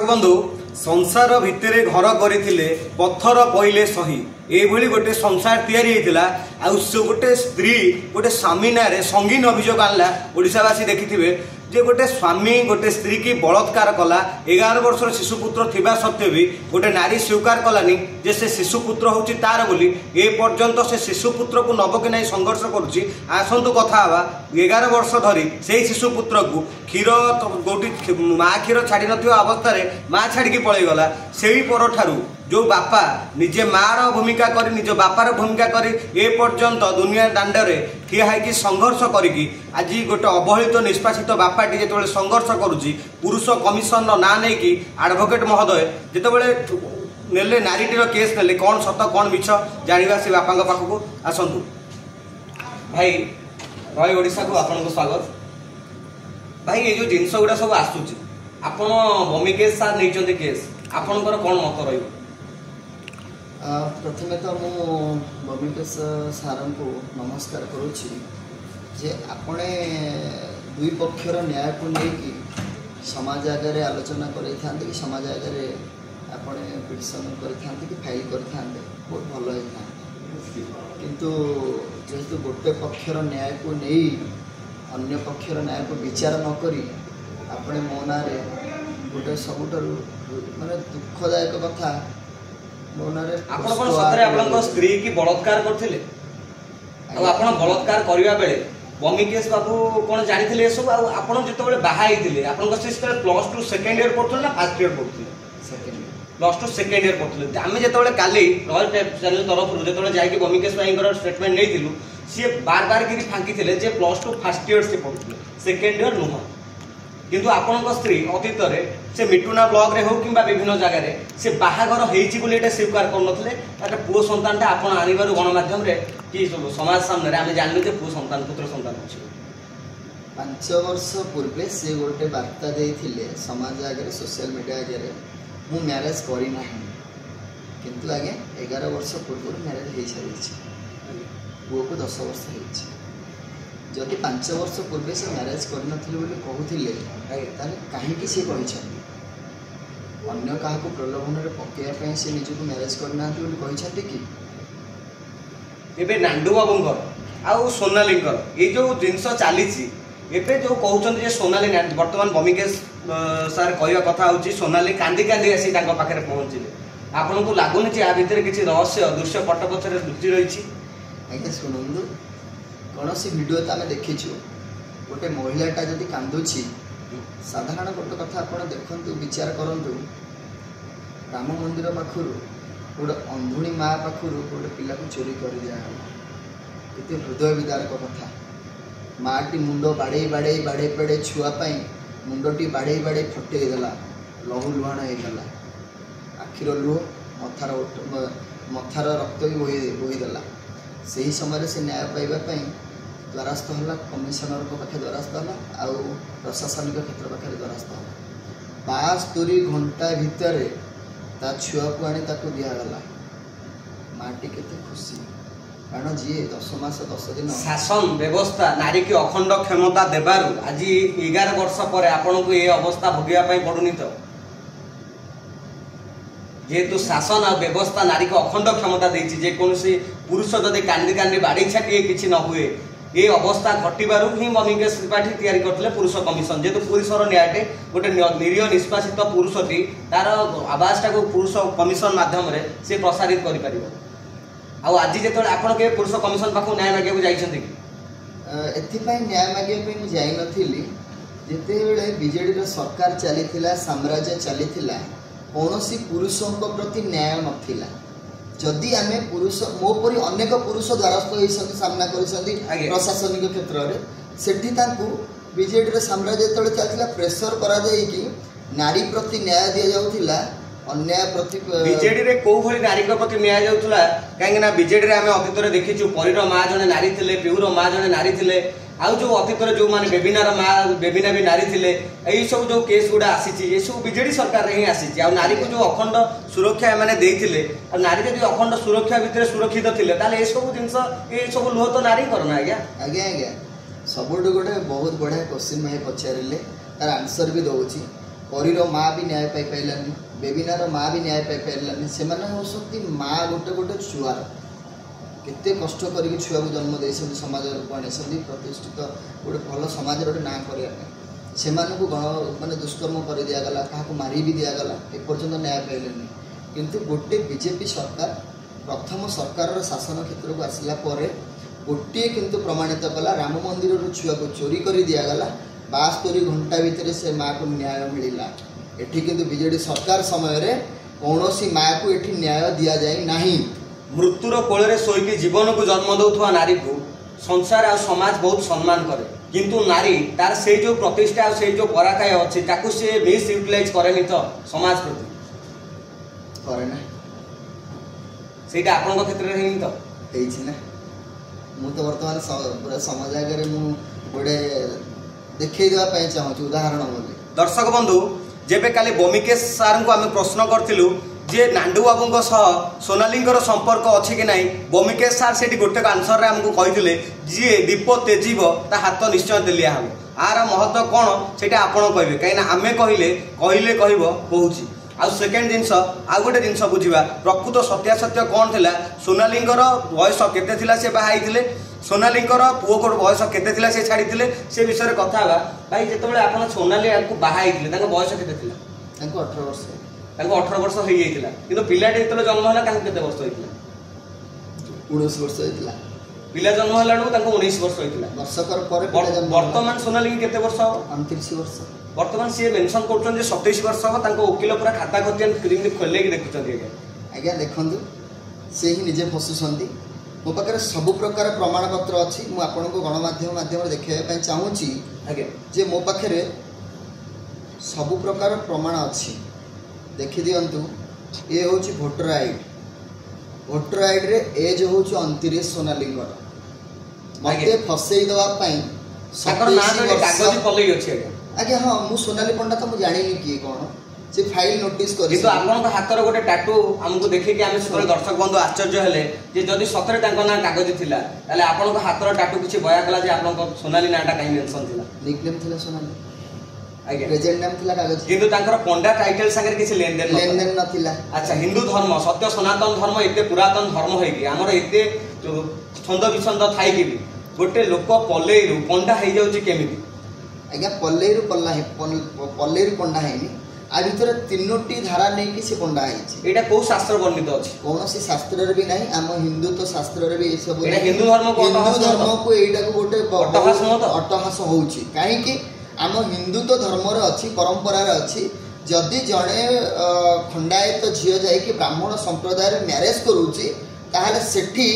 बंधु संसार भितर घर करते पत्थर पईले सही ये गोटे संसार या गोटे स्त्री गोटे स्वामी ना संगीन अभियोग आनला ओडिशावासी देखिथिबे जे गोटे स्वामी गोटे स्त्री की बलात्कार कला 11 वर्षर शिशुपुत्र थिबा सत्वे भी गोटे नारी स्वीकार कलानी जे से शिशुपुत्र होची तार बोली ए पर्यंत से शिशुपुत्र को नब कि नहीं संघर्ष करुच्ची। आसतु कथा हवा 11 वर्ष धरी से शिशुपुत्र को क्षीर गोटी माँ क्षीर छाड़ी नथिबा अवस्था रे माँ छाड़ी पळेगला सेही पर ठारू जो बापा निजे मार भूमिका करी निज बापार भूमिका करी ए पर्यंत दुनिया दांडे ठिया है संघर्ष करी आज गोटे अवहेलित निष्पासित बापाटी जो संघर्ष करुच्ची पुरुष कमिशन ना नहीं कि एडवोकेट महोदय जितेबाला नेले नारीटीर केस नेले कौन सत कौन मिछ जाना से बापा पाखक आसतु भाई रॉय ओडिशा को आपन स्वागत भाई ये जो जिनस गुड़ा सब आसूची आपण बमी केस सार नहीं केस आपणकर कौन मत रही प्रथमे तो मु बमिकेश सार को नमस्कार करुच्ची जे आपणे दुई पक्षर न्याय को लेकिन समाज आगे आलोचना कर कि समाज आगे आपणे पिटिशन कि फाइल करते बहुत भल होता किंतु जेहेतु गोटे पक्षर न्याय को नहीं अन्य पक्षर न्याय को विचार नक आपणे मो ना गोटे सबुठ माने दुखदायक कथा स्त्री की बलात्कार करथिले आपण बलात्कार करिवा बेले बमिकेश बाबू कौन जानी ए सब आपन जिते बाहा होते आपन +2 सेकेंड इयर पढ़ुले ना फर्स्ट इयर पढ़ुले +2 सेकेंड इयर पढ़ुले आम जो काली रॉयल चैनल तरफ जो जाकि बमिकेश भाई स्टेटमेंट नहीं सी बार बार गिरी फांकी थे जे +2 फर्स्ट इयर से पढ़ुले सेकेंड इयर नुह किंतु आपण स्त्री अतीत से मिटुना ब्लॉक रे हो कि विभिन्न जगह से बाहागर होते स्वीकार कर पुओ सन्तान आपड़ आनबार गणमाध्यम कि समाज सामने आम जानलु जे पुओ सन्तान पुत्र सन्तान अच्छे 5 वर्ष पूर्वे से गोटे वार्ता देते समाज आगे सोशल मीडिया आगे मु मैरेज करना किंतु आगे 11 वर्ष पूर्व मैरेज हो सारी पुओ को 10 वर्ष हो जदि 5 वर्ष पूर्वे से मैरेज करते कहते कहीं सी अन्य क्या प्रलोभन में पकड़ा से निजक मैरेज करना कि नांडू बाबूर आउ सोनालीकर ये जो जिनस चली एवं जो कहते सोनाली बर्तमान बमिकेश सार कहवा कथा हूँ सोनाली कांदी कांदी आसी पाखे पहुँचले आपन को लगुनि आ भितर किसी रहस्य दृश्य पट पचर लुचि रही आज्ञा शुणु कौन सी वीडियो तो आम देखीचु गोटे महिलाटा जदि कांदुची साधारण गोटे कथा आप देखु विचार करूँ राम मंदिर पाखु गोटे अंधुणी माँ पाखु गोटे पिला को चोरी कर दिया हृदय विदारक कथा माटी मुंड बाड़े बाड़े बाड़े बाड़े छुआपाई मुंडटी बाड़े बाड़े फटेगला लहू लुहाण होगला आखिर लुह मथार रक्त भी बोहीदेला से ही समय से न्याय पाइबापी द्वारस्थ है कमिशनर पाखे द्वारस्थ है आउ प्रशासनिक क्षेत्र पाखे द्वारस्थ है 72 घंटा भितर ता छुआ को आनी दिगला माटी केते खुशी कारण जी 10 मास 10 दिन शासन व्यवस्था नारी की अखंड क्षमता देबारु आज 11 वर्ष पर आपन को ये अवस्था भोगिया पड़ुनी तो जेहेतु शासन आ व्यवस्था नारी को अखंड क्षमता देछि जे कोनसी पुरुष जदि कांदी कांदी बाड़ी छाटिए किछि न हुए ये अवस्था घटबार ही बमिकेश त्रिपाठी तैयारी करते पुरुष कमिशन जेहेतु पुरुषर न्यायटे गोटे निरीह निष्पासित पुरुषटी तार आवासटा को पुरुष कमिशन माध्यम से प्रसारित कर आज जो आपड़ के पुरुष कमिशन पाख न्याय मागे जाइछन्ति कि न्याय मागे जाइनथिली जेतेबेले बीजेडी सरकार चली साम्राज्य चली कौन सी पुरुषों प्रति न्याय नथिला जदि आम पुरुष मोपरी अनेक पुरुष द्वारस्थ होती सामना कर प्रशासनिक क्षेत्र में सेठी बीजेडी साम्राज्य जो चलता प्रेसर करा कि नारी प्रति न्याय दि जाऊला अन्याय प्रति बीजेडी रे को भली नारी प्रति न्याय जाऊला कहीं बीजेडी रे आम अतीत देखीचु परीर माँ जने नारी थिले पिहुर माँ जने नारी थिले आउ जो अतीत जो माने बेबिनार माँ बेबिना भी नारी थिले यही सब जो केस गुड़ा आसी ये सब बीजेडी सरकार ही आसी आ नारी को जो अखंड सुरक्षा मैंने देते नारी जब अखंड सुरक्षा भितर सुरक्षित थे ये सब जिन ये सब लुह तो नारी करना आज्ञा आज्ञा आज्ञा सबुठ गोटे बहुत बढ़िया क्वेश्चन मैं पचारे तार आंसर भी दौर परीर माँ भी न्याय पाई पाइलानी बेबीनार माँ भी न्याय पाई पाइलानी से होती माँ गोटे गोटे छुआर केते कष्ट करके छुआ को जन्म दे समाज को आनी प्रतिष्ठित गोटे भल समाज गोटे ना करने से माने दुष्कर्म कर दिगला क्या मारी भी दिगला एपर्तंत न्याय पाइलेनि किंतु गोटे बीजेपी सरकार प्रथम सरकार शासन क्षेत्र को आसला गोटे किंतु प्रमाणित कला राम मंदिर छुआ को चोरी कर दिगला 72 घंटा भितर से माँ को न्याय मिलला एठी किंतु बीजेडी सरकार समय रे कौनसी माँ को एठी न्याय दिया जाए नहीं। मृत्युर कोल शोईकी जीवन को जन्म दौथुवा नारी को संसार आ समाज बहुत सम्मान करे किंतु नारी तार से जो प्रतिष्ठा से जो पराकाय अच्छी ताकू से मिस यूटिलाइज करेनि तो समाज प्रति करे ना सेटा आपन क्षेत्र रे हेनि तो हेछि ना मु तो वर्तमान पूरा समाज आगे मु गोटे देखै देवा पय चाहूँ उदाहरण बोली दर्शक बंधु जेबे काले बमिकेश सार को आम प्रश्न करथिलु जे नांडू बाबू सोनालींकर संपर्क अच्छी कि नहीं बमिकेश सार से गोटे आंसर आमको कही जी दीप तेजीब ता हाथ निश्चय तेलिया हम आर महत्व कौन से आपड़ कहे कहीं आम कहले कहले कहूँ आउ सेकेंड जिनस आउ गोटे जिनस बुझा प्रकृत सत्यासत्य कौन थी सोनालींकर बयस केते से बाहर सोनालींकर पुओ को बयस केते से छाड़ी से विषय कथा भाई जो आप सोनाली को बाहर बयस के 18 वर्ष 18 वर्ष हो जाता कि पिलाटे जो जन्म है केते वर्ष होता 19 वर्ष होता पिला जन्म है 19 वर्ष होता वर्षकर वर्तमान सोनाली केते वर्ष हम 29 वर्ष वर्तमान सी मेनसन कर 27 वर्ष हम वकिल पूरा खाता कर खोल देखुं आज्ञा देखु से ही निजे फसुंट मो पाखे सब प्रकार प्रमाण पत्र अच्छी मुझे गणमाध्यम माध्यम देखा चाहूँगी आज्ञा जे मो पाखे सब प्रकार प्रमाण अच्छी देखी दिंतु ये हूँ भोटर आईड रे एज हूँ 29 सोनालींगर मत फसई देवाई आज्ञा हाँ मुझे सोनाली पंडा तो मुझे जानी किए कौन से फाइल नोटिस कर हाथ गोटे टाटू आमको देखिए आम सब दर्शक बंधु आश्चर्य हेले जे जदि सतरे ना कागज थिला ताले आपन हाथर टाटू किछि बया कला जे आपन सोनाली नाटा काई मेंशन थिला निकनेम थिला सोनाली आज्ञा प्रेजेंट नाम थिला कागज किंतु तांकर पंडा टाइटल संगे किछि लेनदेन नथिला। अच्छा हिंदू धर्म सत्य सनातन धर्म एते पुरातन धर्म होई कि हमर एते छंद विछंद थाई कि गोटे लोक पल्लेरु पंडा हो जाउची केमिति आज्ञा पल्लेरु पंडा हैनी आ भितर 3टी धारा नहीं कि से पंडा है एटा को शास्त्र वर्णित अछि कौन सी शास्त्र रे भी नहीं आम हिंदू तो शास्त्र रे भी ए सब एटा हिंदू धर्म को एटा को गोटे अट्टहास होउची काहे कि आम हिंदू तो धर्म रे अछि परंपरा रे अछि जदि जणे खंडायत झियो जाय कि ब्राह्मण संप्रदाय रे मैरेज करूची ताहाले सेठी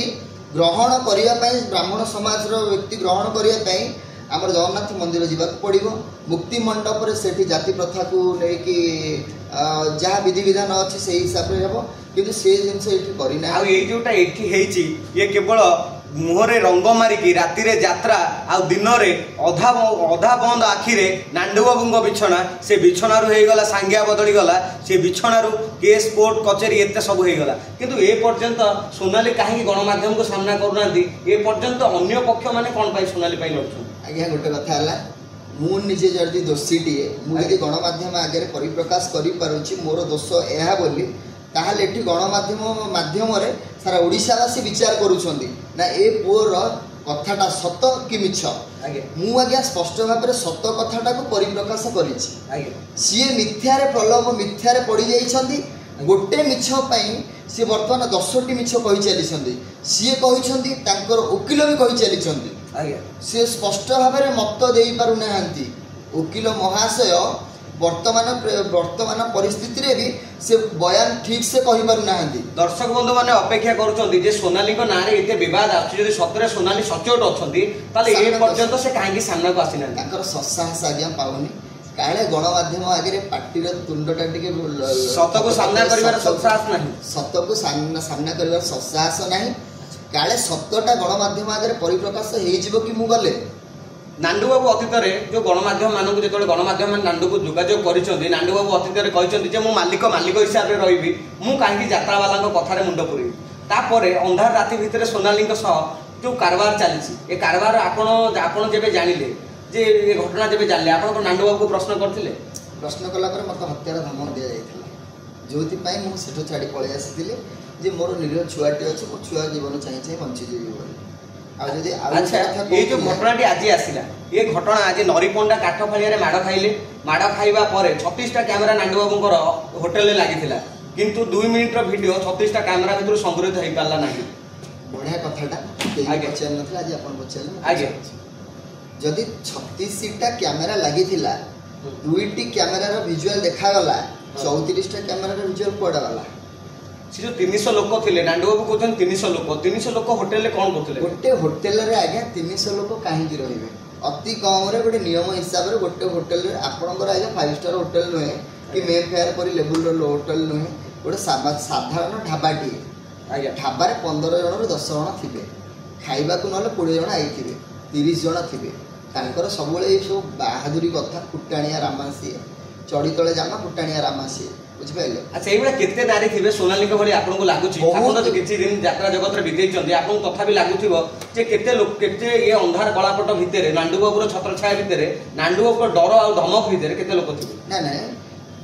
ग्रहण करिया पई ब्राह्मण समाज रो व्यक्ति ग्रहण करिया पई आमर जगन्नाथ मंदिर जावाक पड़ो मुक्ति मंडप से जाति प्रथा को लेकिन जहाँ विधि विधान अच्छी से हिसाब से हम कि से जिन करना जोटा ये केवल मुहरे रंग मारिकी राति रे यात्रा आ दिन में अधा बंद आखिरे नांडू बाबू बिछना से बिछणार होगला सांगिया बदली गला से बिछणार केस कोर्ट कचेरी एत सब होगला किंतु ए पर्यंत सोनाली कहीं गणमाध्यम को सामना करूना ए पर्यंत अन्य पक्ष माने कौन पाई सोनाली पाई लड़छन आज्ञा गोटे कथा है मुझे जदि दोषीटीए मुझे गणमाध्यम आगे परिप्रकाश करुँच मोर दोष यह बोली ताहले एठी गणमाध्यम माध्यम सारा ओडिशावासी विचार करुछंदी ना ए पुअर कथाटा सत कि मिछ मु आज्ञा स्पष्ट भाव में सत कथाटा को परिप्रकाश करिछि सी मिथ्यारे प्रलोभ मिथ्यारे पड़ी जाइछंदी गोटे मिछ पई सी वर्तमान 10टी मिछ कहि चलीछंदी सी कहिछंदी तांकर वकील भी कहि चलीछंदी सी स्पष्ट भाव में मत दे पारु नाहंती वकील महाशय वर्तमान परिस्थिति रे भी से बयान ठीक से कहि पारु नाहंती दर्शक बंधु माने अपेक्षा करूछंती जे सोनाली को नारे एते विवाद आछि जदि सतरे सोनाली सचोट अछंती ताले ए पर्यंत से काहे की सामना को आसिना तांकर ससाहस आज्ञा पाउनी काले गणमाध्यम आगे पार्टी तुंडटा टिके सत को सामना करिवार ससाहस नाही सत को सामना करिवार ससाहस नाही काले सत्यटा गणमाध्यम आगे परिप्रकाश हो जिवो कि मु गले नांडू बाबू अतीत जो गणमाध्यम मानक जो गणमाध्यम नांडू को जोगाजोग कर नांडू बाबू अतीत कहते मु मालिक हिसाब से रही मु कहीं यात्रा वाला कथार मुंड पुरी तापर अंधार राति भितर सोनाली जो कारबार चली ए कारबार आपण जब जानिले जे ये घटना जब जानले आपण नांडू बाबू को प्रश्न करथिले प्रश्न कला मत हत्यार धमक दि जाइए जो मुझे सेठू छाड़ी पलि आसी जे मोर निरीह छुआटे अच्छे मो छुआ जीवन चाहिए बंचीजी अच्छा ये जो घटना आज आसला ये घटना आज नरीपंडा काठ फाड़िया माड़ खाइले माड़ खाइबा 36टा कैमेरा नांडू बाबूंकर होटेल में लगी किंतु 2 मिनिट वीडियो 36टा कैमेरा भीतर संग्रहित हो पारा ना बढ़िया कथाटा पचार ना आज आप पचारे जदि 36टा कैमेरा लगी 2टी कैमेरार विजुअल देखागला 34टा कैमेरार विजुअल कुआडा गला से जो 300 लोक थे नांडू बाबू कहते 300 लोक होटेल कौन करते गोटे होटेल आज्ञा 300 लोक कहीं रही अति कम गोटे नियम हिसाब से गोटे होटेल आपंकर आज 5 स्टार होटेल नुहे कि मे फेयर पर लेवल होटेल नुहे गोटे साधारण ढाबाटी आज्ञा ढाबार 15 जन रू 10 जन थे खाइबा को ना 20 जन आई 30 जन थे सब सब बाहादुरी कथा फुटाणिया रामासी चढ़ी तले जामा फुटाणिया रामासी बुझिपारे अच्छा ये केते नारी थे सोनाली भली आपको लगुच किसी दिन यात्रा जगत में बीतई आपको तथापि लगुव जे केते लोक केते ये अंधार कलापट भितर नांडू बाबूर छत्र छाया भितर नांडू बाबूर डर आ धमक भितर केते लोक थे ना ना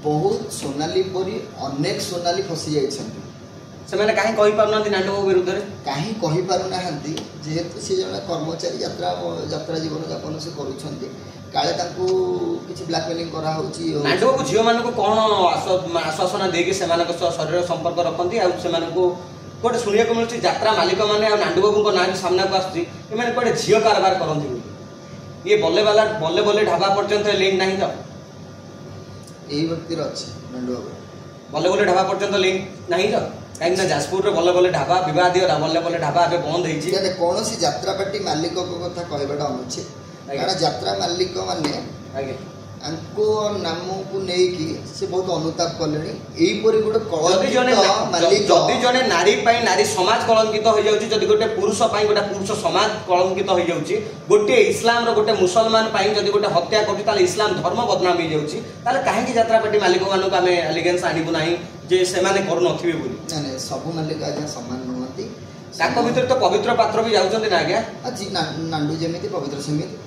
बहुत सोनाली परी अनेक सोनाली फसी जाइछन्ति से मैंने कहीं कहि पारना नांडू बाबू विरुद्ध रे कहीं कहि पारुना हंती जेहेतु से जने कर्मचारी यात्रा जीवन यापन से करूछन्ति काले तांको किछि ब्लैकमेलिंग करा होची नांडू बाबू झियो मान को कोन आश्वासन देके सेमानक शरीर संपर्क रखन्ति आ सेमानक कोटे सुनिया को मिलछि यात्रा मालिक माने नांडू बाबू को नाम सामना को आछि ए माने कोटे झियो कारबार करन्ति ये बल्ले बल्ले ढाबा पर्यंत लिंक नहीं तो एही व्यक्ति अछि नांडू बाबू बल्ले बल्ले ढाबा पर्यंत लिंक नहीं तो कहीं जाजपुर बल्ले बल्ले ढाबा विवाद बल्ले बल्ले ढाबा बंद होती कौन यात्रा पार्टी मालिक कथा कहवाटा अनुचित कारण यात्रा मालिक माने नाम को लेकिन से बहुत अनुताप कले जड़े नारी नारी समाज कलंकित हो जाउची जदि गोटे पुरुष गोटे पुरुष समाज कलंकित हो जाउची गोटे इस्लाम रो गोटे मुसलमान जदि गोटे हत्या करछि ताले इस्लाम धर्म बदनाम हो जाउची ताले काहे यात्रा पार्टी मालिक मानक आमे एलिगेंस आनिबु नाही जे सेमाने करू नथिबे बोली ना सब मालिक आज्ञा समान नुहंती ताको भीतर तो पवित्र पात्र भी जाउचंती ना आज्ञा आज नांडू जेमिति पवित्र सेमिति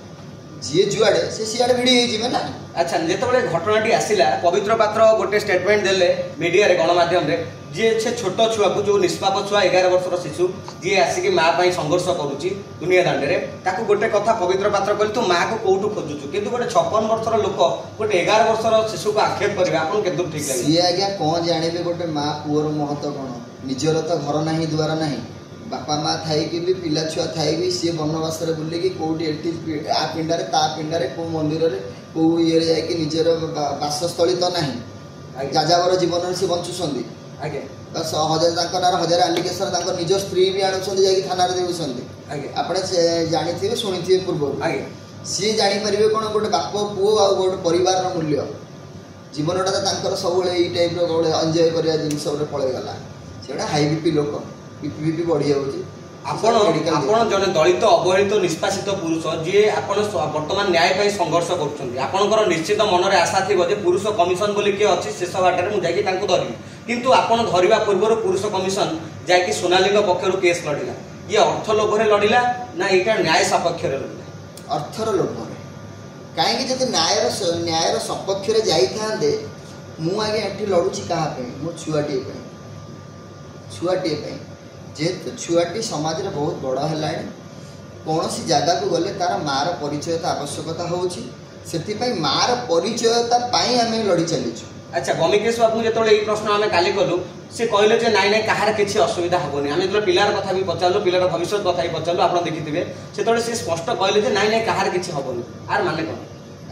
जी जुआड़े से सियाड़े भिड़ी हो ना अच्छा जिते घटनाटी आसला पवित्र पात्र गोटे स्टेटमेंट देले मीडिया रे गणमाध्यम रे जी से छोट छुआ को जो निष्पाप छुआ 11 वर्षर शिशु जी आसिक माँ पर संघर्ष करुच्ची दुनिया दांडे ताकू गोटे कथा पवित्र पात्र कहली तू माँ को कौटू खोजुचु किंतु गोटे 56 वर्षर लोक गोटे 11 वर्षर शिशु को आक्षेप करेंगे आपको केतु ठीक लगे सी आज्ञा कौन जानवे गोटे माँ पुअर महत्व कौन निजर तो घर ना द्वार ना बापा माँ थाई भी पिला छुआ थाई भी सी बनवास बुलिकी कौटी आ पिंडारे ता पिंडारे कौ मंदिर में कौ ये जाकि निजर बासस्थली तो ना जाजावर जीवन से बंचुंट बस हजार हजार आलिगेसन निज स्त्री भी आणुंट थाना देउछन्ति आपने जानी शुणी पूर्व सी जापर कौन गोटे बाप पुओ आ गोटे परिवार मूल्य जीवनटा सब टाइप एंजय कर जिनस पलैगला से हाई बीपी लोक बीपी बढ़ी जाऊँगी आपण जने दलित अवहेलित निष्पासित पुरुष जी आपण वर्तमान न्याय पाई संघर्ष कर निश्चित मन में आशा थी पुरुष कमिशन बोली किए अच्छी शेष बाटर मुझे धरवी किंतु आपण धरवा पूर्व पुरुष कमिशन जाकि सोनाली पक्षर केस लड़िला ये अर्थ लोभरे लड़िला ना यहाँ न्याय सपक्ष लड़िला अर्थर लोभरे कहीं जब न्यायर सपक्ष जाते मुझे ये लड़ुची क्या मो छुआटे छुआटे जेहेतु छुआटी समाज रे बहुत बड़ है कौन सी जगह को गले तार मार परिचयता आवश्यकता होती मार परिचयता आम लड़ी चलीचु अच्छा बमिकेश बाबू जो ये प्रश्न आम काली कलु सी कहले नाई नाई कहार किसी असुविधा हेनी आम जो पिलार कथा भी पचारू पिलार भविष्य कथा भी पचारू आप देखिथे से सी स्पष्ट कहले नाई नाई कहार किसी हेनी आर माने कौन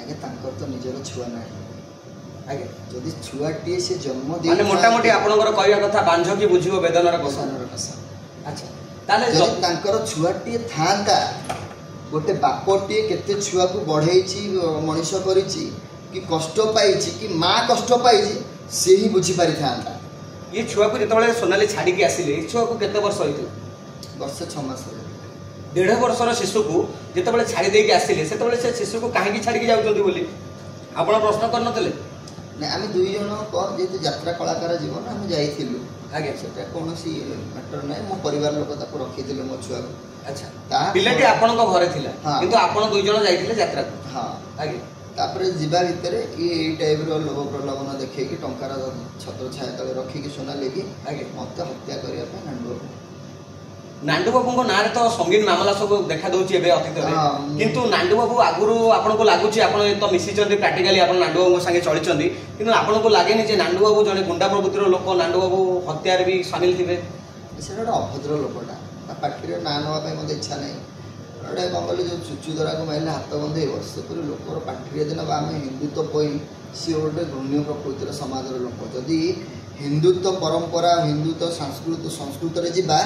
आगे तो निजर छुआ ना आगे जदि छुआटी से जन्म दे माने मोटामोटी आपनकर कहया कथा बांझ की बुझिबो वेदनार कसा अच्छा ताले जदि तांकर छुआटी थांता गोटे बापटी केते छुआ को बढ़ेछि मनुष्य करिछि कि कष्ट पाइछि कि माँ कष्ट पाइछि से ही बुझी पारि थांता ये छुआ को जतबे सोनाली छाड़ी के आसिले ये छुआ को केते वर्ष होइतिला वर्ष 6 मास 1.5 वर्षर शिशु को जतबे छाड़ी दे के आसिले सेतबे से शिशु को काहे की छाड़ी के जाउछन्ती बोली आपण प्रश्न कर नतले ना आम दुई जन कौन जेहेतु यात्रा कलाकार जीवन आम जाइलु आगे से कौन मैटर ना मो परिवार लोक रखी मो छुआ को अच्छा पिलाटी आपन घरे थिला किंतु आपण दुई जन जाइथिले यात्रा को हां आगे तापर जीवा भितर ये टाइप रो लोभ प्रलोभन देखिए टंकार छत्र छाया तले रखिकी सोनाली की मत हत्या करने नांडू नांडू बाबू ना तो संगीन मामला सब देखा दौर अतीत किंतु नांडू बाबू आगुरी आपको लगुच आप तो मिसी प्राक्टिकाली आप नांडू बाबू संगे चली कि आपको लगे जे नांडू बाबू जड़े गुंडा प्रवृत्तिर लोक नांडू बाबू हत्यार भी सामिल थे से अभद्र लोकटा पार्टी ना नापी मत इच्छा नहीं गोटे कौन कहले जो चुचु द्वारा को मारे हाथ बंधेब सेपरी लोकर पार्टी दिन आम हिंदुत्व सी गोटे घृण्य प्रकृतिर समाज लोक जदि हिंदुत्व परंपरा हिंदुत्व संस्कृत जावा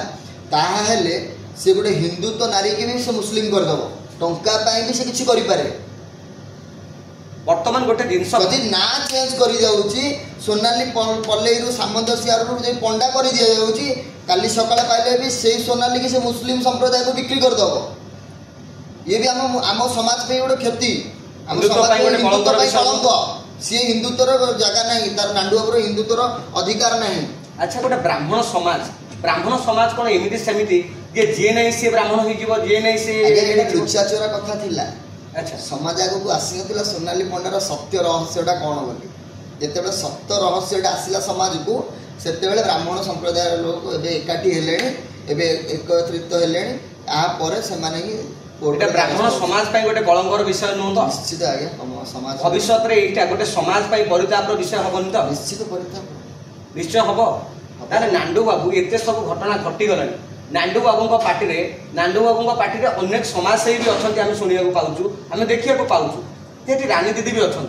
ताहले से गोटे हिंदुत्व नारी की भी से मुस्लिम करदेव टंका भी से किसी करें बर्तमान गोटे जिनस जदि ना चेंज कर जाऊँगी सोनाली पल्लई सामंतसियार पंडा कर दि जाऊँगी काली सकाଳେ पाइले भी से सोनाली की से मुस्लिम संप्रदाय को बिक्री करदेव ये भी आम समाज पे गोटे क्षति आम समाज हिंदुत्व कलंक सी हिंदुत्वर जगह नहीं तार नांडू बाबूर हिंदुत्वर अधिकार नहीं। अच्छा गोटे ब्राह्मण समाज कौन एमती सेमती जे जी नहीं सी ब्राह्मण हो जी नहीं सी लुचा चोरा कथा थिला। अच्छा समाज आगक आसी ना सोनाली पंडार सत्य रहस्यटा कौन बोली जिते सत्य रहस्यटा आसला समाज को से ब्राह्मण संप्रदाय लोक एकाठी हेले एकत्रित हेले से ब्राह्मण समाज गोटे कलंकर विषय नुह तो निश्चित आज्ञा समाज भविष्य में गोटे समाज परितापर विषय हेनी तो निश्चित परिताप निश्चय हम ताले नांडू बाबू एत सब घटना घटीगला नांडू बाबू पार्टी रे अनेक समाजसेवी भी अच्छा आम शुणा पाचु आम देखा पाचु ये रानी दीदी भी अच्छा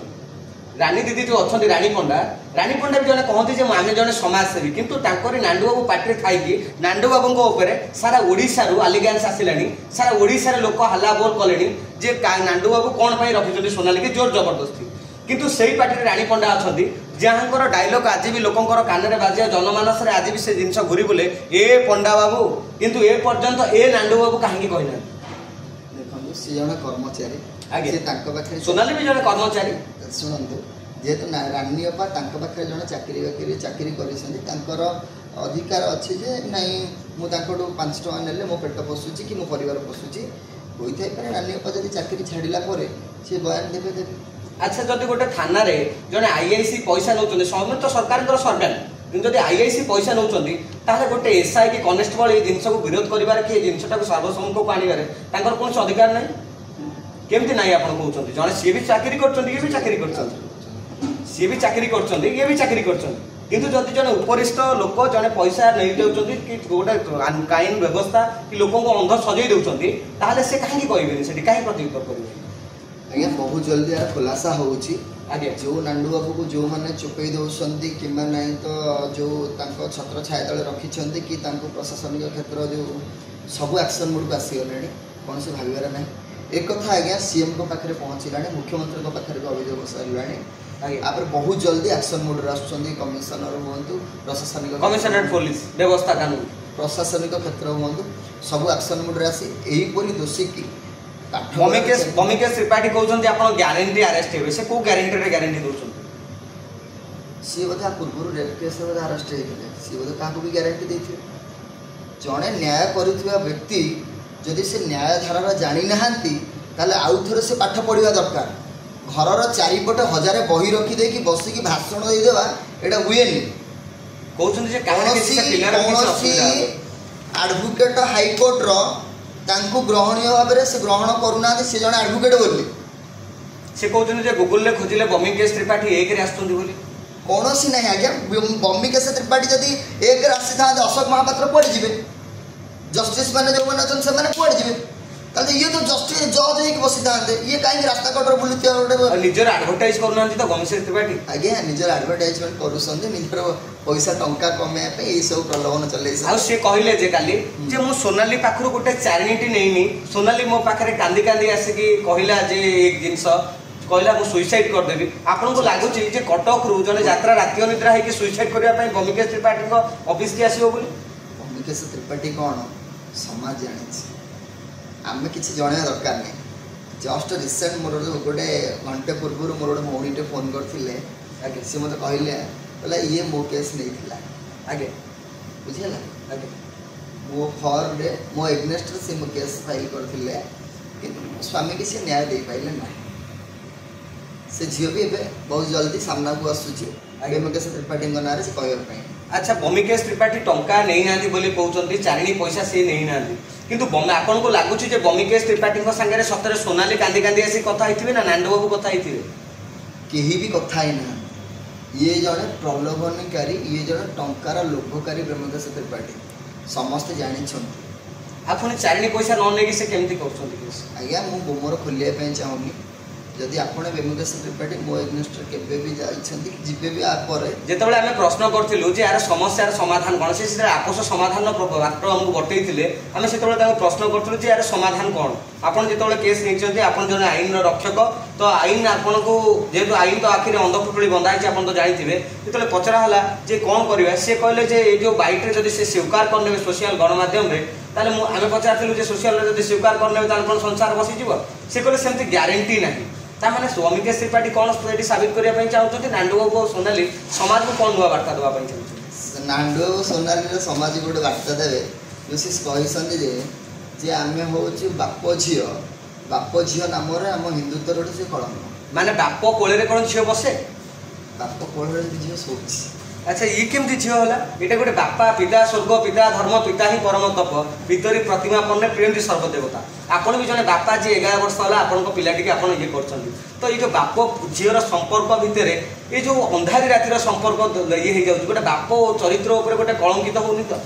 रानी दीदी जो अच्छा रानी पंडा भी जने कहते आम जड़े समाजसेवी किंतु नांडू बाबू पार्टी थी नांडू बाबू सारा ओडिशा आलिगान्स आसला सारा ओडिशा लोक हल्ला बोल कले जे नांडू बाबू कौन रखी सोनाली की जोर जबरदस्ती किंतु सही पार्टी रानी पंडा अच्छा जहाँकर डायलॉग आज भी लोकंर कान में बाजे जनमानस आज भी से जिनस घूरी बुले ए पंडा बाबू किंतु ए पर्यंत ए नांडू बाबू कहीं कहना देखो सी जन कर्मचारी आगे सोनाली भी जन कर्मचारी शुणु जेहेतु रानी अपा पाखे जन चाकरी कर अधिकार अच्छी जे नहीं मुझे 5 टଙ୍କା नेले मो पेट पोषुची कि मो परिवार पोषुची होई थाई रानी अपा जब चाकरी छाड़ा पर सी बयान देवे अच्छा जदि गोटे थाना रे जने आईआईसी पैसा नौचंदी समस्त तो सरकार सर्वेंट किंतु जदि आईआईसी पैसा नौचंदी ताले गोटे एसआई की कनेस्टेबल ये जिनस को विरोध करिवार कि जिनसटा को सर्वसम्मुख को आनिबार तांकर कोन अधिकार नहीं केमति नाही आपण कहउचंदी जने सी भी चाकरी करचंदी ये भी चाकरी करचंदी सी भी चाकरी करचंदी ये भी चाकरी करचंदी किंतु जदि जने उपरिष्ठ लोक जने पैसा नै देउचंदी कि गोटे काइन व्यवस्था कि लोकों को अंध सजै देउचंदी ताले से काहे कहबेनी सेठी काहे प्रतिउत्तर करिवे आज्ञा बहुत जल्दी यार खुलासा होउची जो नांडू बाबू को जो मैंने चुपे दौरान कि नहीं तो जो छत्र छाया तले रखी कि प्रशासनिक क्षेत्र जो सब एक्शन मोड को आसीगले कौन से भावर ना एक कथा आज्ञा सीएम को पाखे पहुँचला मुख्यमंत्री पाखे भी अभियोग सरला बहुत जल्दी एक्शन मोड आसुँच कमिशनर हूँ प्रशासनिक कमिशनर पुलिस व्यवस्था कानून प्रशासनिक क्षेत्र हूँ सब एक्शन मोड आसी यहीपरी दोषी की बमिकेश त्रिपाठी कहते आप ग्यारंटी अरेस्ट हे से को ग्यारंटी रे ग्यारंटी दौरान सी बोधे पूर्व रेप केस बोधे अरेस्ट होते सी बोधे क्या भी ग्यारंटी देते जड़े न्याय करुवा व्यक्ति जदि से न्याय धारा जानी ना आउ थे से पाठ पढ़ा दरकार घर चारिपटे 1000 बही रखीदे बसिक भाषण देदेवा यहाँ हुए कौन एडवोकेट हाइकोर्टर तांकु ग्रहणीय भाव में से ग्रहण करूना से जन एडवोकेट बोली से कहते गूगल खोजिले बमिकेश त्रिपाठी एक कौन सी ना आज्ञा बमिकेश त्रिपाठी जदि एक आसी था अशोक महापात्र पड़े जी जस्टिस मैंने जो मैंने अच्छे से पड़े जी ये तो जस्टिस जज हो बसी था ये कहीं रास्ता कटर बुलूते निजर एडवर्टाइज करना तो बमिकेश त्रिपाठी आज्ञा निजर एडवर्टाइजमेंट करूँ निजर पैसा टंका कमाया ये सब प्रलोभन चल सी कहले जे काली जे मु सोनाली पाखरु गोटे चारिटी नहीं सोनाली मो पाखे कांदी कांदी आसिकी कहला जे एक जिनस कहला मु सुइसाइड करदेवी आपन को लागुच जे कटक रु जने यात्रा राति अनिद्रा है कि सुइसाइड करबा पई बमिकेश त्रिपाठी को ऑफिस के आसीबो बोली बमिकेश त्रिपाठी कौन समाज जानी आम किसी जन दरकार नहीं जस्ट रिसेंट मोर गोटे घंटे पूर्व मोर गोटे भौणीटे फोन करते सी मत कहले बोला ये मो केस नहीं आगे बुझेगा आगे मो फॉर रे मो एग्नेस्ट से मो केस फाइल करथिले कि स्वामी की से न्याय दे पाइले ना से झील भी एबे बहुत जल्दी सामना को आसुची बेमकेश त्रिपाठी नारे से कहवा। अच्छा बमिकेश त्रिपाठी टंका नहीं नांदी बोली कहउचंती चारिणी पैसा से नहीं नांदी किंतु आपन को लागुची जे बमिकेश त्रिपाठी संगे सतरे सोनाली कांदी कांदी आसी कथा हिथिबे ना नांदू बाबू कथा हिथिबे केही भी कथा ही ना ये जड़े प्रलोभनकारी ये जड़े टंकार लोभकारी ब्रह्मकेश त्रिपाठी समस्त जानी आपन चारिणी पैसा न नेकी से केमती करछंती आज्ञा मु मोर खोलिया पे चाहूनी जदि आपण ब्रह्मकेश त्रिपाठी मो एग्नेस्ट केबे भी जाइछंती जिबे भी आ परे जेतेबेले आमे प्रश्न करथिलु जे यार समस्यार समाधान कोन से आपस समाधान बाटर हमकु बतैथिले आमे सेतेबेले ताको प्रश्न करथिलु जे यार समाधान कोन आपण जेतेबेले केस नेचंती आपण जने आईन रक्षक तो आईन आपण को जेतु आईन तो आखिर अंधपुटुली बंधा है आपण तो जानिथिबे जेतेबेले पचरा हला जे कोन करबा से कहले जे ए जो बाइट रे जदि से स्वीकार करनेबे सोशल गणमाध्यम रे ताले आमे पचारथिलु जे सोशल रे जदि स्वीकार करनेबे ताले कोन संसार बसी जीवो से कहले सेमति ग्यारंटी नाही तामाने बमिकेश त्रिपाठी कौन ये साबित करने चाहते नांडू बाबू और सोनाली समाज को कौन नुआ बार्ता देवा चाहते नांडू बाबू सोनाली समाज गोटे बार्ता देवे जो सी कहते जे आम हूँ बाप झील नाम आम हिंदुत्व गोटे से कलंक माने बाप कोले कौन झील बसे बाप कोले झील शोच। अच्छा ये केमती झील होला ये गोटे बापा पिता स्वर्ग पिता धर्म पिता ही परम तप भितरी प्रतिमा पन्ने प्रेम सर्वदेवता आपण भी जने बापा जी 11 वर्ष होला आपण को पिलाटी के आपण ये करछंती तो ये जो बाप झीर संपर्क भितर ये जो अंधारी रातिर संपर्क ये हो जाउछ गोटे बाप चरित्र ऊपर गोटे कलंकित होनी तो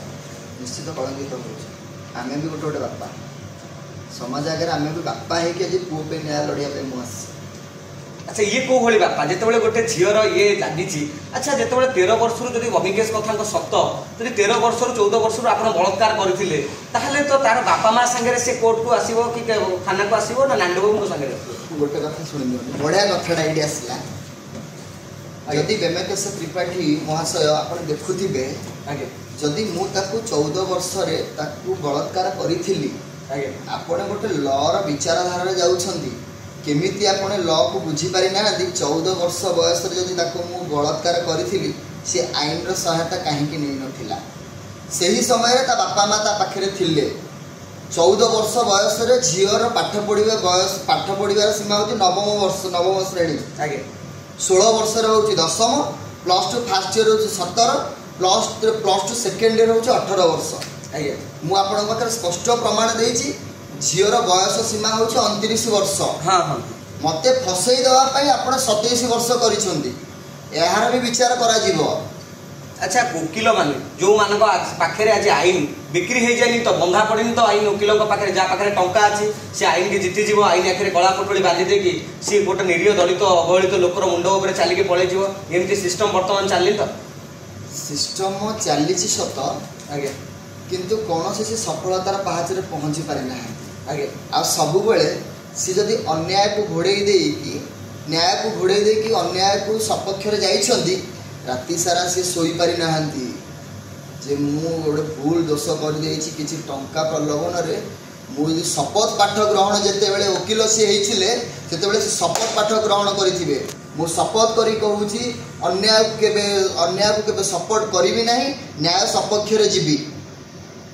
निश्चित कलंकित हो आमे भी गोटे गोटे बापा समाज आगे आमे भी बापा है कि आज पुओ पे न्याय लड़िया पे मुआस। अच्छा ये कौ भाई बापा जिते गोटे झीर ये लगी अच्छा जिते 13 वर्ष जब बमिकेश कथा सत जब 13 वर्ष 14 वर्ष आप बलात्कार करते तो तार बापा माँ सागर से कोर्ट को आसो कि थाना को आसो ना नांडू बाबू सागर गोटे कथा शुणी बढ़िया कथा ये आसला जदि बमिकेश त्रिपाठी महाशय आप देखुवे जदि मु 14 वर्ष बलात्कार करी आपण गोटे लर विचारधारा जाऊँगी केमिति आपण लॉ को बुझी पारि ना 14 वर्ष बयस जदि ताको मु बलात्कार करी से आईन रो सहायता कहीं नहीं नथिला सही समय ता बापा माँ ता पाखरे थिले 14 वर्ष बयस रे झीर पाठ पढ़िबे बयस पाठ पढ़िबार सीमा होती नवम श्रेणी आगे 16 वर्ष रे होची दशम +2 फर्स्ट ईयर होची 17 +2 सेकंड ईयर होची 18 वर्ष आगे मु आपण पाखरे स्पष्ट प्रमाण देइची झीर बयस सीमा हूँ 29 वर्ष। हाँ हाँ मत फसई देवाई आप 27 वर्ष कर भी विचार कर। अच्छा वकिल मान जो मान पाखे आज आईन बिक्री हो जाए तो बंधा पड़ेनि तो आईन वकिलों पाखे जहाँ पाखे टंका अच्छी से आईन की जीतीज आईन आखिर कला पटोली बांधी देकी सी गोटे निरीह दलित अवहेलित लोकर मुंड उपर चलिए पलैज एमती सिस्टम बर्तमान चलनी तो सिस्टम चली सत आज्ञा किंतु कौन से सफलतार पहाच पहुँची पारि ना आगे आ सब बेले सी जदि अन्याय को घोड़े देकी न्याय को घोड़े देकी अन्याय को सपक्ष जाइछंती राति सारा सी सोई पारि नाहंती जे मु गोटे भूल दोष कर देछि किछि टंका प्रलोभन रे मु शपथ पाठ ग्रहण जेते बेले वकील सी हेइथिले सेते बेले शपथ पाठ ग्रहण करिथिबे मु शपथ करी कहूछि अन्याय को केबे सपोर्ट करिवि नाही न्याय सपक्ष रे जीवी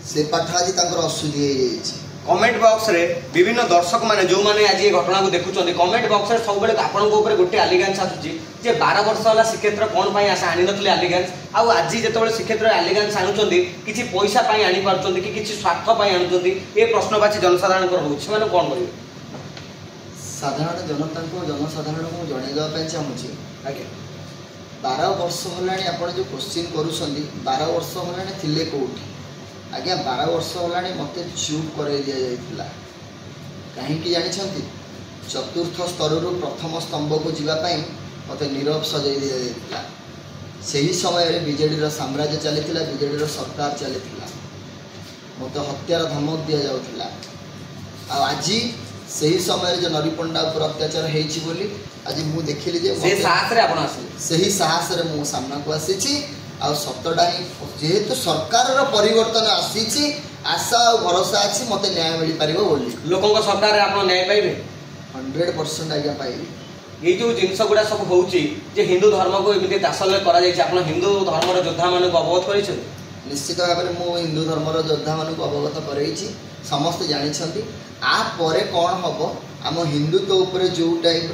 से पाठ आज तांकर असुधि हो जाइछि। कमेंट बॉक्स रे विभिन्न दर्शक माने जो माने आज ये घटना को देखुछन कमेंट बॉक्स रे सब बेले आपन को ऊपर गोटे एलिगेंस आछुची जे 12 वर्ष वाला श्रीक्षेत्र कोन पई आशा आनी नथले एलिगेंस आउ आज जेतेबेले श्रीक्षेत्र एलिगेंस आनुचंदी किछि पैसा पई आनी पारचंदी कि किछि स्वार्थ पई आनुचंदी ए प्रश्नवाची जनसाधारण को होछि माने कोन करिवे साधारण जनता को जनसाधारण को जणै दवा पई चाहूछि आगे 12 वर्ष होलानी आपण जो क्वेश्चन करूछंदी 12 वर्ष होलानी थिले कोठी आज्ञा 12 वर्ष होलानी मते चुप करे दिया जाइथिला कहीं जानी चतुर्थ स्तर रु प्रथम स्तंभ को जीवाई मते नीरव सजाई दिया जाइथिला सही समय बीजेडी साम्राज्य चली बीजेडी सरकार चली मते हत्यार धमक दि जाउथिला आज सही समय जो नरी पंडा पर अत्याचार होइछि बोली आज मु देखिली जे से साहस रे आपण आसी सही साहस रे मु सामना को आसीछि आ सतटा ही जेहेतु सरकार परिवर्तन आसी आशा और भरोसा अच्छी मत न्याय मिल पार बोली लोकों सरकार आप न्याय पाइबे 100% आज्ञा पाइबे ये जो जिनस गुड़ा सब होउची जे हिंदू धर्म को एमती दासल करा जाय आपण हिंदू धर्मर योद्धा मान को अवगत करिछ निश्चित भाव में मु हिंदू धर्मर योद्धा मान को अवगत करैछि समस्त जानिछंती आ परे कोन हबो आम हिंदुत्व उपरे जो टाइप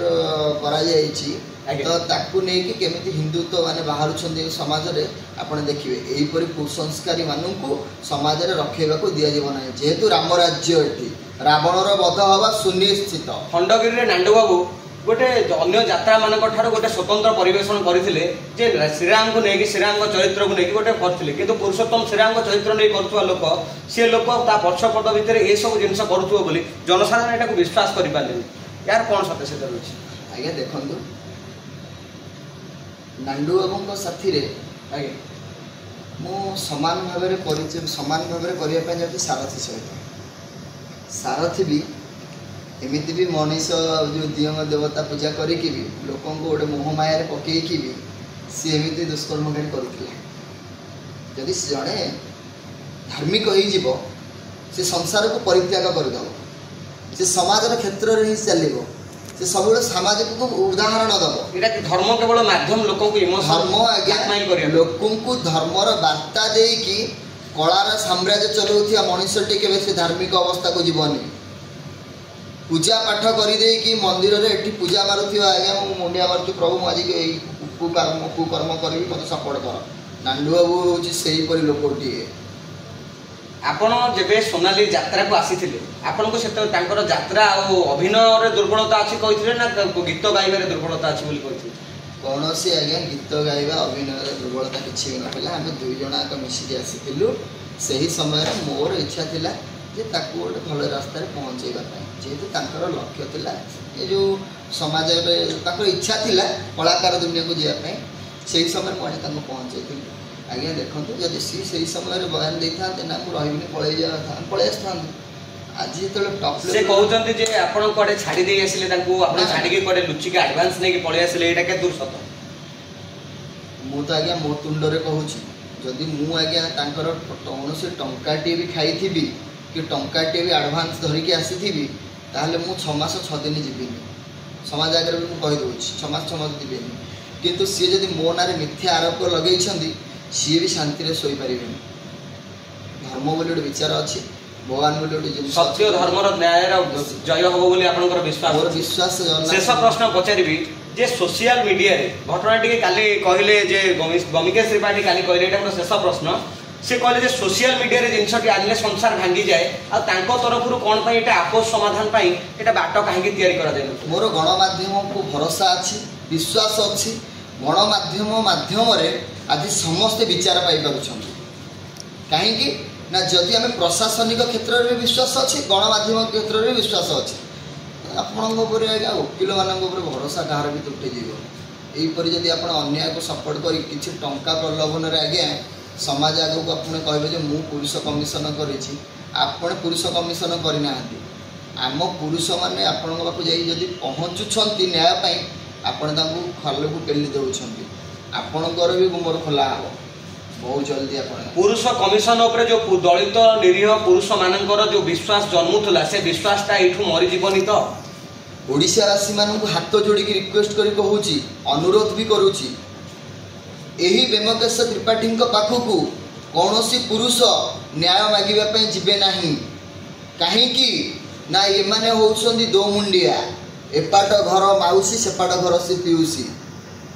करा जायछि आगे। तो ताकू नेकी केमिति हिंदुत्व माने बाहर छंदी समाज रे आपण देखिबे एही परि कुसंस्कारी माननकु समाज रे रखेबा को दिया जीवन है जेहेतु राम राज्य एठी रावण रो वध हवा सुनिश्चित। खंडगिरी रे नांडू बाबू गोटे अन्य यात्रा मानक ठारो गोटे स्वतंत्र परिवेशन करथिले जे श्रीराम को नेकी श्रीराम को चरित्र को नेकी गोटे करथिले किंतु पुरुषोत्तम श्रीराम को चरित्र नै करथुवा लोक से लोक ता पक्षपद भितर ए सब जिंस करूथुव बोली जनसाधारण एटाको विश्वास करि पालेनी यार कोन सत्य रहछि आगे देखंतु नांडू बाबू साथी रे आगे मु समान भाव में परिचय समान भाव में करने जाती सारथी सहित सारथी भी एमती भी मनीष जो दियंग देवता पूजा करके भी लोक गोटे मोहमाया पकईकी भी सी एमती दुष्कर्मकारी करुला जदि जड़े धार्मिक हो से संसार को परित्याग करदेव से समाज क्षेत्र में ही चलो से सब सामाजिक को उदाहरण दब एटा धर्म केवल माध्यम लोक को धर्म आज्ञा लोक को धर्मर बार्ता देकी कलार साम्राज्य चलाउथिया मनुष्यटी केबे से धार्मिक अवस्था को जीवनी पूजा पाठ कर मंदिर रे एठी पूजा मारुथिया आज्ञा मु मुंडिया मारुथि प्रभु मु आज कुकर्म करी मत सपोर्ट कर नांडू बाबू होची सेही परि लोकटी आपण जेबे सोनाली यात्रा को आसीथिले आपण को सेत तांकर यात्रा और अभिनय रे दुर्बलता अछि कहिथिले ना गीत गाइबा रे दुर्बलता अछि बोली कहिथिले कौन सी आज्ञा गीत गाइबा अभिनय रे दुर्बलता किछि न पला हम दुई जणा का मिसिक आसीथिलु सही समय रे मोर इच्छा थिला जे ताकू गोटे भल रास्ता पहुँचेगा जेहेतु तांकर लक्ष्य थिला ये जो समाज रे ताकर इच्छा थिला कलाकार दुनिया को जावाई से समय मुझे पहुँचे आज्ञा देखो जब सी से समय बयान दे था ना मुझे रही पलि जाता पलि आसता आज जो टप से कहते जे आपण कोडे छाड़ी दे आसिले तांको आपण छाड़ी के कोडे लुचिके एडवांस नै के पळि आसिले एटा के दूर सत मु तो आज्ञा मो तुंड रे कहूची जदि मु आज्ञा तांकर कौनसी टंकाटी भी खाइथिबी कि टंकाटी भी एडवांस धरिकी आसीथिबी ताहले मु 6 मास 6 दिन जीविनी समाज आगे भी मुझे कहीदे 6 मास 6 मास जीविनी किंतु सी जदि मो नारे मिथ्या आरोप लगे सी भी शांति रे सोई पारिबेनी धर्म बोली गोटे विचार अच्छी भगवान बोली गोटे जिनिस सत्य धर्मर न्याय जय हबो बोली आपनकर विश्वास मोर विश्वास शेष प्रश्न पचारिबी जे सोशल मीडिया रे घटना टिके काली कहले जे गमिकेश त्रिपाठी काली कहले एटा मोर शेष प्रश्न से कहले जे सोशल मीडिया रे जिनसटी आनले संसार भांगी जाए आ तांको तरफरु कोन पई एटा आपस समाधान पई एटा बाट काहेकि तयारी करा जाय मोर गणमाध्यम को भरोसा अच्छी विश्वास अच्छी गणमाध्यम माध्यम रे आज समस्ते विचार पाई पारुछन काहेकि ना जदि आम प्रशासनिक क्षेत्र में विश्वास अच्छी गणमाध्यम क्षेत्र में विश्वास अच्छी आपण आज्ञा वकिल मान भरोसा कहार भी तुटिज यहीपरि जदि आप अन्याय को सपोर्ट कर किसी टंका प्रलोभन आज्ञा समाज आगे को आपने कहे मु पुरुष कमिशन कर पुरुष कमिशन करना आम पुरुष मैंने आपण पाक जदि पहुँचुंट न्याय आपण खाल को पेली दौरान आपणकर भी मोर खोला हे बहुत जल्दी आप पुरुष कमिशन उपरे जो दलित निरीह पुरुष मानकर जो विश्वास जन्मुला से विश्वासटा ये मरीजनी तो ओडिशावासी मानक हाथ जोड़ी रिक्वेस्ट कर कहूँ अनुरोध भी करुँची यही बेमकेश त्रिपाठी पाखक कौन पुरुष न्याय मागिबा जीवे नहीं कहीं ना ये माने होउछंदी दो मुंडिया एपाट घर माउसी सेपाट घर से पिउसी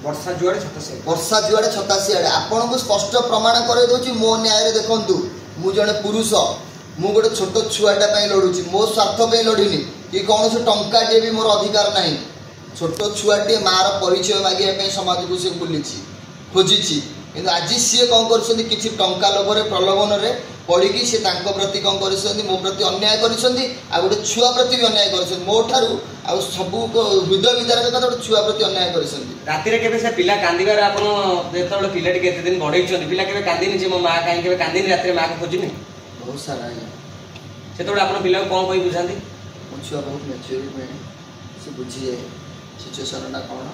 वर्षा जुआड़े छता सियाड़े आपन को स्पष्ट प्रमाण करे दोची मो न्याय रे देखंतु मु जने पुरुष मु गोटे छोट छुआटा पई लड़ुची मो स्वार्थ पई लड़िनी कि कौन से टंका टे भी मोर अधिकार नहीं छोट छुआटे मार परिचय मागिबा समाज को से बुलीची खोजी कि आज सी कौन कर टंका लोभर प्रलोभन में पड़ी सी प्रति कौन कर मो प्रति अन्याय कर गोटे छुआ प्रति भी अन्याय कर मो ठार सब हृदय विदारक कथा गोटे छुआ प्रति अन्याय कर राति के से पिला कांदिबार आपण जेतबे पिलाटी केते दिन बढ़ेइछन पिला केबे कांदिनी जे मो मां काहे केबे कांदिनी राति मां को खोजिनी बहुत सारा सेतबे आपण पिला कोन कहि बुझांती मो छुआ बहुत मैच्योर में से बुझी जाए सिचुएशन ना कोन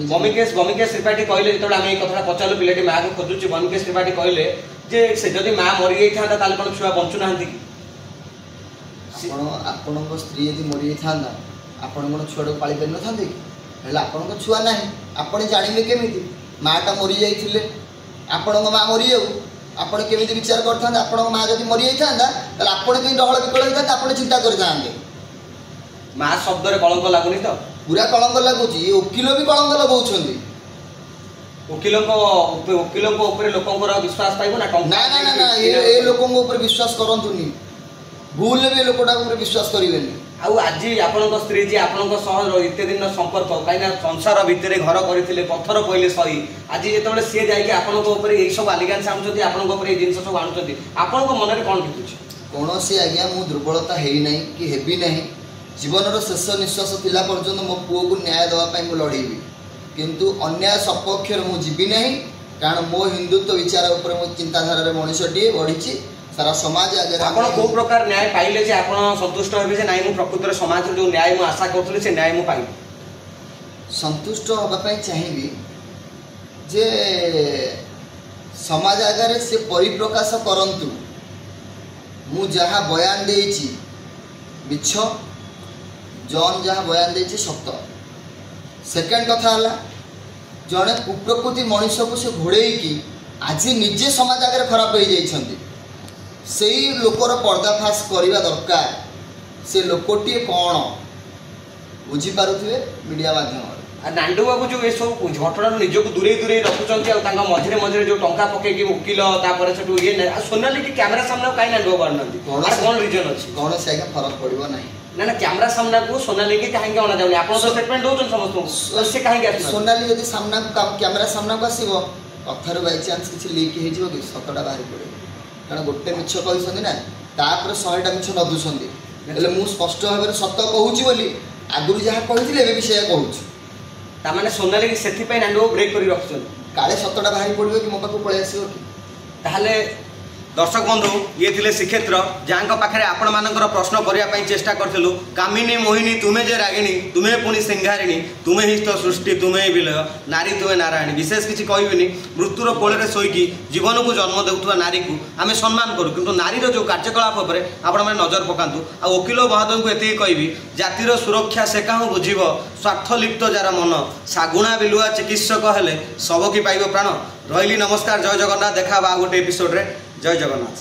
गमिकेश त्रिपाठी कहले जो आम कथा पचारू पिलाटी माँ को खोजुची गमिकेश त्रिपाठी कहले जे से जदि माँ मरी जाता ताले कौन छुआ बंचु ना आपण स्त्री यदि मरी जाता आपण कौन छुआ पाली पारि न था आपण छुआ ना आपण जानवे केमी माँटा मरी जाइए आपण माँ मरी जाऊ आपण केमी विचार करते आपण माँ जब मरी जाता आप डहल विकल होता आप चिंता करते ମା ଶବ୍ଦରେ କଳଙ୍କ ଲାଗୁନି ତ? पूरा कलंक लगुच वकिल भी कलंक लगाउछन्ती वकिलों ऊपर लोकंकर विश्वास पाइबो ना? ना ना ना ना ए लोकंक ऊपर विश्वास करंतुनी भूल भी लोकटा ऊपर विश्वास करिवेनी। आउ आज आपनक स्त्री जी आपनक सह इते दिन संपर्क कहीं संसार भितर घर करते पत्थर पहले सही आज जो सी जाकि आपनक ऊपर यही सब आलिगान्स आनुଛନ୍ତି आपनक ऊपर ये जिन सब आनुଛନ୍ତି आपनक मन कौन बितुछि? कौन सी आज्ञा मु दुर्बलता है नहीं कि हेबी नहीं जीवन शेष निश्वास थिला पर्यंत मो पुओ को न्याय देवाई मुझे लड़ेबी किंतु अन्याय सपक्ष मुझे जीवी नहीं कारण मो हिंदुत्व विचार उपर मो चिंताधारा मनुष्यटी बढ़ी सारा समाज आगे आपण को प्रकार न्याय पाइले जे आपण संतुष्ट होबे जे नाइ मु प्रकृतिर समाज जो न्याय मु आशा करथले से न्याय मु पाइ संतुष्ट होबा पई चाहिबी जे समाज आगे से परिप्रकाश करंतु मु जहाँ बयान देछि मिछ जॉन जहाँ बयान देछि सत्य। सेकेंड कथा हला जड़े कुप्रकृति मनुष्य को से घोड़े कि आज निजे समाज आगे खराब हो जाइछन्ति से लोकर पर्दाफाश करने दरकार से लोकटी कौन बुझीपारे मीडिया माध्यम नांडू बाबू जो ये सब घटना निजक दूरे दूरे रखुंट मझे मझे जो टंका पकईकि वकिल ये सोनाली की कैमेरा सामने कहीं नांडू बाबू कौन रीजन अच्छी कौन से आगे फरक पड़ो ना ना ना कैमेरा सामना को सोनाली की कहीं अना जाऊनी आप स्टेटमेंट दौन समस्त से कहीं सोनाली जब सामना कैमेरा सामना को आसो कथार बै चान्स किसी लीक हो कि सतटा बाहरी पड़े कारण गोटे मिछ कहते ना तापर 100टा मिछ नदुंट हेल्ले मुझे स्पष्ट भाव में सत कहूँ आगुरी जहाँ कहते भी से कहूँ ताने सोनाली से नांडू ब्रेक कर रखुन काले सतटा बाहरी पड़ो कि मो पाक पलि आस ताहले दर्शक बंधु ये थिले श्रीक्षेत्र जहाँ पाखे आपण मानकर प्रश्न करने चेष्टा करूँ कामिनी मोहिनी तुम्हें जे रागिणी तुम्हें पुणी सिंहारिणी तुम्हें ही तो सृष्टि तुम्हें ही विलय नारी तुम्हें नारायणी विशेष किसी कहबी मृत्युर कोल शोईकी जीवन को जन्म देउथुवा नारी को आम सम्मान करूँ किंतु नारीर जो कार्यकलाप पर आपण मैंने नजर पकातु आ वकिल बहादुर को ये कहबी जातिर सुरक्षा से क्या बुझीब स्वार्थ लिप्त जार मन सागुणा बिलुआ चिकित्सक हेले सबकी पाइब प्राण रही नमस्कार जय जगन्नाथ देखा गोटे एपिसोड रे जय जगन्नाथ।